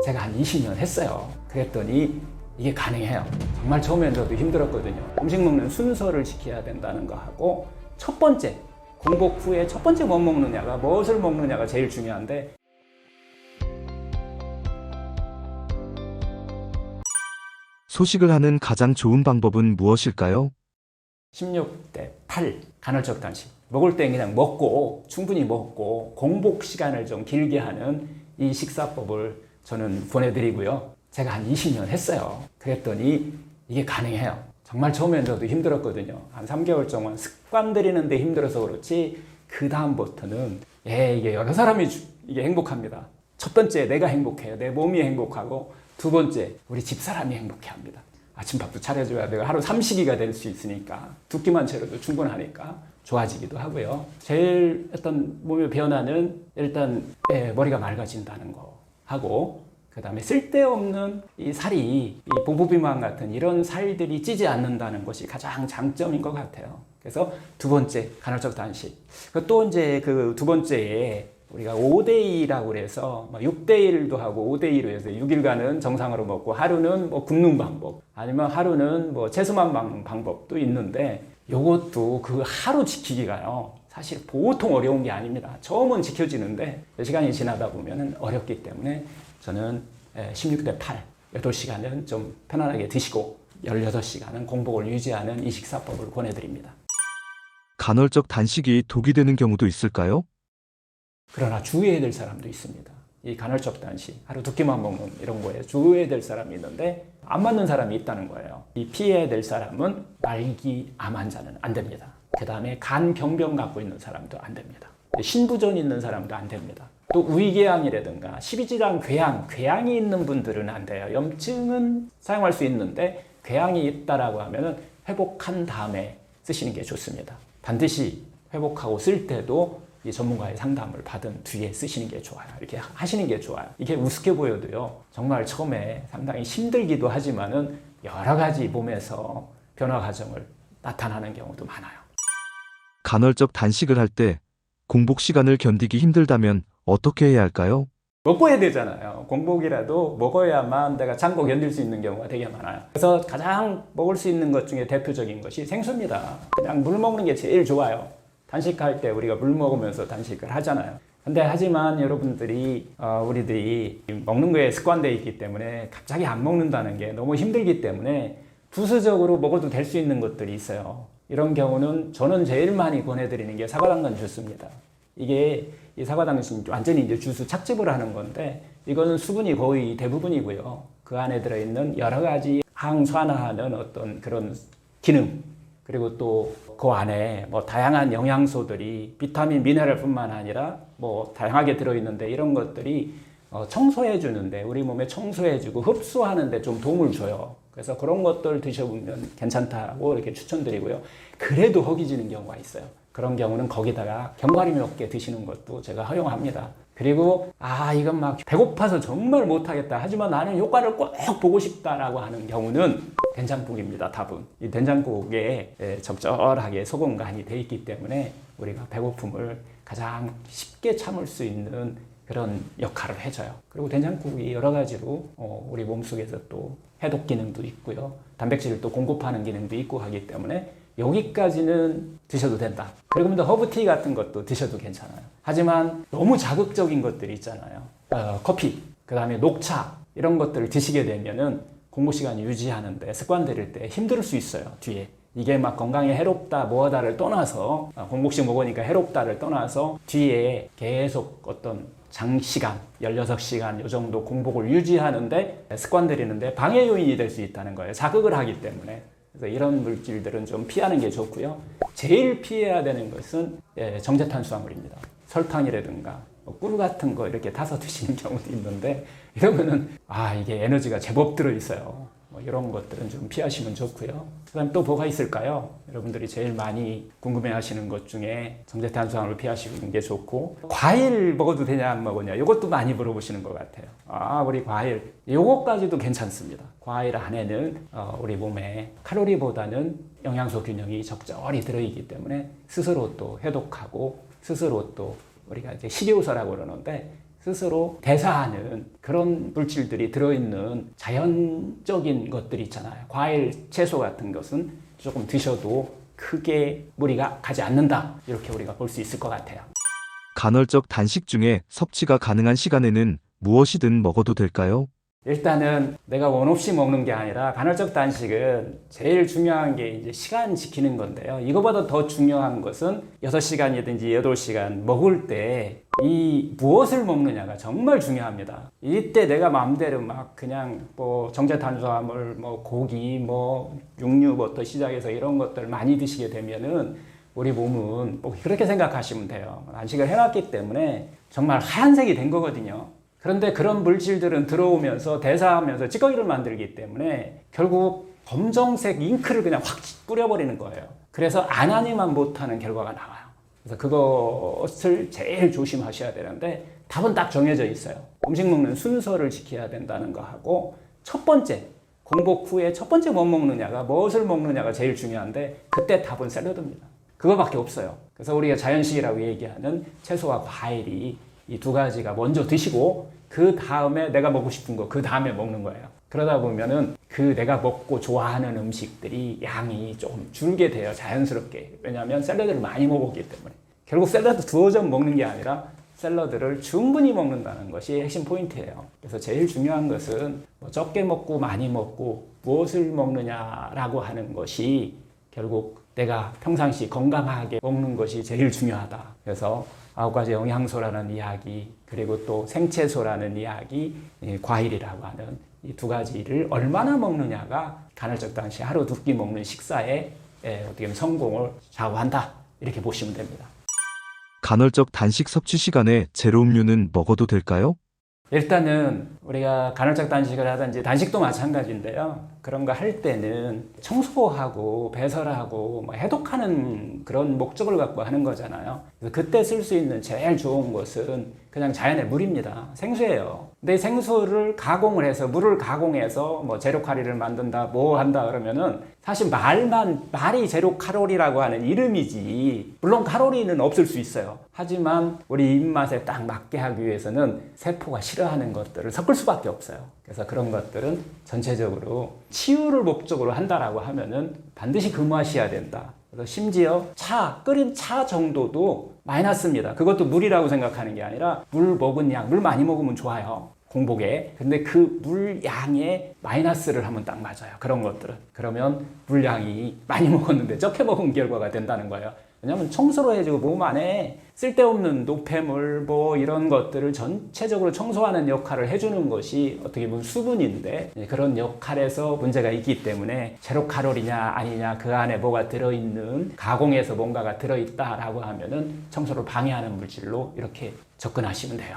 제가 한 20년 했어요. 그랬더니 이게 가능해요. 정말 처음엔 저도 힘들었거든요. 음식 먹는 순서를 지켜야 된다는 거 하고, 첫 번째, 공복 후에 첫 번째 뭐 먹느냐가, 무엇을 먹느냐가 제일 중요한데, '소식을 하는 가장 좋은 방법은 무엇일까요?' 16대 8 간헐적 단식. 먹을 때 그냥 먹고 충분히 먹고 공복 시간을 좀 길게 하는 이 식사법을 저는 보내드리고요. 제가 한 20년 했어요. 그랬더니 이게 가능해요. 정말 처음엔 저도 힘들었거든요. 한 3개월 동안 습관 들이는데 힘들어서 그렇지, 그 다음부터는 이게 여러 사람이 이게 행복합니다. 첫 번째, 내가 행복해요. 내 몸이 행복하고, 두 번째, 우리 집사람이 행복해합니다. 아침밥도 차려줘야 되고, 하루 3식이가 될 수 있으니까, 두 끼만 차려도 충분하니까 좋아지기도 하고요. 제일 어떤 몸의 변화는 일단 머리가 맑아진다는 거 하고, 그 다음에 쓸데없는 이 살이, 이 보부비만 같은 이런 살들이 찌지 않는다는 것이 가장 장점인 것 같아요. 그래서 두 번째, 간헐적 단식. 또 이제 그 두 번째에 우리가 5대2라고 그래서 6대1도 하고 5대2로 해서 6일간은 정상으로 먹고, 하루는 뭐 굶는 방법, 아니면 하루는 뭐 채소만 먹는 방법도 있는데, 요것도 그 하루 지키기가요, 사실 보통 어려운 게 아닙니다. 처음은 지켜지는데 시간이 지나다 보면 어렵기 때문에 저는 16대 8, 8시간은 좀 편안하게 드시고 16시간은 공복을 유지하는 이 식사법을 권해드립니다. 간헐적 단식이 독이 되는 경우도 있을까요? 그러나 주의해야 될 사람도 있습니다. 이 간헐적 단식, 하루 두 끼만 먹는 이런 거에 주의해야 될 사람이 있는데, 안 맞는 사람이 있다는 거예요. 이 피해야 될 사람은 말기 암 환자는 안 됩니다. 그 다음에 간 병변 갖고 있는 사람도 안 됩니다. 신부전 있는 사람도 안 됩니다. 또 위궤양이라든가 십이질환 궤양이 있는 분들은 안 돼요. 염증은 사용할 수 있는데 궤양이 있다라고 하면은 회복한 다음에 쓰시는 게 좋습니다. 반드시 회복하고 쓸 때도 이 전문가의 상담을 받은 뒤에 쓰시는 게 좋아요. 이렇게 하시는 게 좋아요. 이게 우습게 보여도요, 정말 처음에 상당히 힘들기도 하지만은 여러 가지 몸에서 변화 과정을 나타나는 경우도 많아요. 간헐적 단식을 할 때 공복 시간을 견디기 힘들다면 어떻게 해야 할까요? 먹고 해야 되잖아요. 공복이라도 먹어야만 내가 참고 견딜 수 있는 경우가 되게 많아요. 그래서 가장 먹을 수 있는 것 중에 대표적인 것이 생수입니다. 그냥 물 먹는 게 제일 좋아요. 단식할 때 우리가 물 먹으면서 단식을 하잖아요. 근데 하지만 여러분들이 우리들이 먹는 거에 습관되어 있기 때문에 갑자기 안 먹는다는 게 너무 힘들기 때문에 부수적으로 먹어도 될 수 있는 것들이 있어요. 이런 경우는 저는 제일 많이 권해드리는 게 사과당근 주스입니다. 이게 이 사과당근 완전히 이제 주스 착즙을 하는 건데, 이거는 수분이 거의 대부분이고요. 그 안에 들어있는 여러 가지 항산화하는 어떤 그런 기능, 그리고 또 그 안에 뭐 다양한 영양소들이 비타민, 미네랄뿐만 아니라 뭐 다양하게 들어있는데, 이런 것들이 청소해 주는데, 우리 몸에 청소해 주고 흡수하는데 좀 도움을 줘요. 그래서 그런 것들 드셔보면 괜찮다고 이렇게 추천드리고요. 그래도 허기지는 경우가 있어요. 그런 경우는 거기다가 견과류 몇 개 드시는 것도 제가 허용합니다. 그리고 이건 막 배고파서 정말 못하겠다, 하지만 나는 효과를 꼭 보고 싶다라고 하는 경우는 된장국입니다. 답은 이 된장국에 적절하게 소금 간이 돼 있기 때문에 우리가 배고픔을 가장 쉽게 참을 수 있는 그런 역할을 해줘요. 그리고 된장국이 여러 가지로 우리 몸속에서 또 해독 기능도 있고요, 단백질을 또 공급하는 기능도 있고 하기 때문에 여기까지는 드셔도 된다. 그리고 또 허브티 같은 것도 드셔도 괜찮아요. 하지만 너무 자극적인 것들이 있잖아요. 커피, 그 다음에 녹차, 이런 것들을 드시게 되면은 공복 시간 유지하는데 습관 들일 때 힘들 수 있어요. 뒤에 이게 막 건강에 해롭다 뭐하다를 떠나서, 공복식 먹으니까 해롭다를 떠나서 뒤에 계속 어떤 장시간 16시간 요 정도 공복을 유지하는데 습관 들이는데 방해 요인이 될 수 있다는 거예요. 자극을 하기 때문에. 그래서 이런 물질들은 좀 피하는 게 좋고요. 제일 피해야 되는 것은 정제탄수화물입니다. 설탕이라든가 꿀 같은 거 이렇게 타서 드시는 경우도 있는데, 이러면은 이게 에너지가 제법 들어있어요. 이런 것들은 좀 피하시면 좋고요. 그 다음 또 뭐가 있을까요? 여러분들이 제일 많이 궁금해 하시는 것 중에 정제탄수화물을 피하시는 게 좋고, 과일 먹어도 되냐 안 먹으냐, 이것도 많이 물어보시는 것 같아요. 우리 과일, 이것까지도 괜찮습니다. 과일 안에는 우리 몸에 칼로리보다는 영양소 균형이 적절히 들어있기 때문에 스스로 또 해독하고, 스스로 또 우리가 이제 식이요소라고 그러는데, 스스로 대사하는 그런 물질들이 들어있는 자연적인 것들이 있잖아요. 과일, 채소 같은 것은 조금 드셔도 크게 무리가 가지 않는다. 이렇게 우리가 볼 수 있을 것 같아요. 간헐적 단식 중에 섭취가 가능한 시간에는 무엇이든 먹어도 될까요? 일단은 내가 원 없이 먹는 게 아니라 간헐적 단식은 제일 중요한 게 이제 시간 지키는 건데요. 이거보다 더 중요한 것은 6시간이든지 8시간 먹을 때 이 무엇을 먹느냐가 정말 중요합니다. 이때 내가 마음대로 막 그냥 뭐 정제 탄수화물, 뭐 고기, 뭐 육류부터 시작해서 이런 것들 많이 드시게 되면은 우리 몸은 뭐 그렇게 생각하시면 돼요. 단식을 해놨기 때문에 정말 하얀색이 된 거거든요. 그런데 그런 물질들은 들어오면서 대사하면서 찌꺼기를 만들기 때문에 결국 검정색 잉크를 그냥 확 뿌려버리는 거예요. 그래서 안 하니만 못하는 결과가 나와요. 그래서 그것을 제일 조심하셔야 되는데 답은 딱 정해져 있어요. 음식 먹는 순서를 지켜야 된다는 거하고 첫 번째, 공복 후에 첫 번째 뭐 먹느냐가 무엇을 먹느냐가 제일 중요한데 그때 답은 샐러드입니다. 그거밖에 없어요. 그래서 우리가 자연식이라고 얘기하는 채소와 과일이 이 두 가지가 먼저 드시고 그 다음에 내가 먹고 싶은 거 그 다음에 먹는 거예요. 그러다 보면은 그 내가 먹고 좋아하는 음식들이 양이 조금 줄게 돼요. 자연스럽게. 왜냐하면 샐러드를 많이 먹었기 때문에. 결국 샐러드 두어 점 먹는 게 아니라 샐러드를 충분히 먹는다는 것이 핵심 포인트예요. 그래서 제일 중요한 것은 뭐 적게 먹고 많이 먹고 무엇을 먹느냐라고 하는 것이 결국 내가 평상시 건강하게 먹는 것이 제일 중요하다. 그래서 9가지 영양소라는 이야기, 그리고 또 생채소라는 이야기, 과일이라고 하는 이 두 가지를 얼마나 먹느냐가 간헐적 단식 하루 두 끼 먹는 식사에 어떻게 보면 성공을 좌우한다. 이렇게 보시면 됩니다. 간헐적 단식 섭취 시간에 제로 음료는 먹어도 될까요? 일단은 우리가 간헐적 단식을 하든지 단식도 마찬가지인데요. 그런 거 할 때는 청소하고 배설하고 뭐 해독하는 그런 목적을 갖고 하는 거잖아요. 그래서 그때 쓸 수 있는 제일 좋은 것은 그냥 자연의 물입니다. 생수예요. 근데 생수를 가공을 해서 물을 가공해서 뭐 제로 칼로리를 만든다 뭐 한다 그러면은 사실 말이 제로 칼로리라고 하는 이름이지 물론 칼로리는 없을 수 있어요. 하지만 우리 입맛에 딱 맞게 하기 위해서는 세포가 싫어하는 것들을 섞을 수밖에 없어요. 그래서 그런 것들은 전체적으로 치유를 목적으로 한다라고 하면은 반드시 금하셔야 된다. 그래서 심지어 끓인 차 정도도 마이너스입니다. 그것도 물이라고 생각하는 게 아니라 물 먹은 양, 물 많이 먹으면 좋아요. 공복에. 근데 그 물양의 마이너스를 하면 딱 맞아요. 그런 것들은. 그러면 물량이 많이 먹었는데 적게 먹은 결과가 된다는 거예요. 왜냐하면 청소를 해주고 몸 안에 쓸데없는 노폐물 뭐 이런 것들을 전체적으로 청소하는 역할을 해주는 것이 어떻게 보면 수분인데 그런 역할에서 문제가 있기 때문에 제로 칼로리냐 아니냐 그 안에 뭐가 들어있는 가공해서 뭔가가 들어있다라고 하면은 청소를 방해하는 물질로 이렇게 접근하시면 돼요.